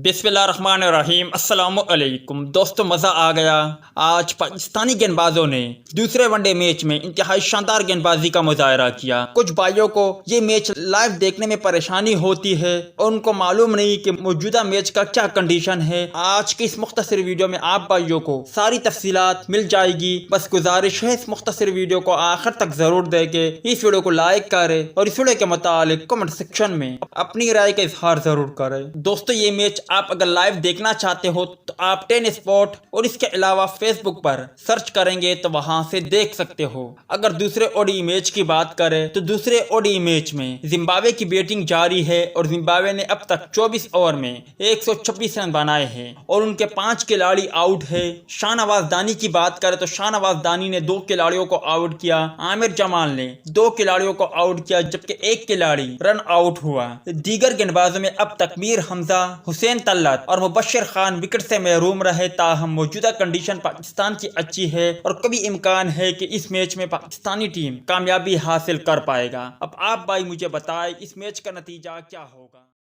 बिस्मिल्लाहिर्रहमानिर्रहीम अस्सलामु अलैकुम दोस्तों, मज़ा आ गया। आज पाकिस्तानी गेंदबाजों ने दूसरे वनडे मैच में इंतहाई शानदार गेंदबाजी का मुजाहरा किया। कुछ भाइयों को ये मैच लाइव देखने में परेशानी होती है और उनको मालूम नहीं कि मौजूदा मैच का क्या कंडीशन है। आज की इस मुख्तसर वीडियो में आप भाइयों को सारी तफसीलात मिल जाएगी। बस गुजारिश है इस मुख्तसर वीडियो को आखिर तक जरूर देखे, इस वीडियो को लाइक करे और इस वीडियो के मुतालिक कमेंट सेक्शन में अपनी राय का इजहार जरूर करे। दोस्तों, ये मैच आप अगर लाइव देखना चाहते हो तो आप टेन स्पॉट और इसके अलावा फेसबुक पर सर्च करेंगे तो वहां से देख सकते हो। अगर दूसरे ओडी मैच की बात करें तो दूसरे ओडी मैच में जिम्बाब्वे की बैटिंग जारी है और जिम्बाब्वे ने अब तक 24 ओवर में 126 रन बनाए हैं और उनके 5 खिलाड़ी आउट है। शाहनवाज दानी की बात करें तो शाहनवाज दानी ने 2 खिलाड़ियों को आउट किया, आमिर जमाल ने 2 खिलाड़ियों को आउट किया जबकि 1 खिलाड़ी रन आउट हुआ। दीगर गेंदबाजों में अब तक मीर हमजा, हुसैन तल्लत और मुबश्शिर खान विकेट से महरूम रहे। ताहम मौजूदा कंडीशन पाकिस्तान की अच्छी है और कभी इम्कान है कि इस मैच में पाकिस्तानी टीम कामयाबी हासिल कर पाएगा। अब आप भाई मुझे बताएं इस मैच का नतीजा क्या होगा।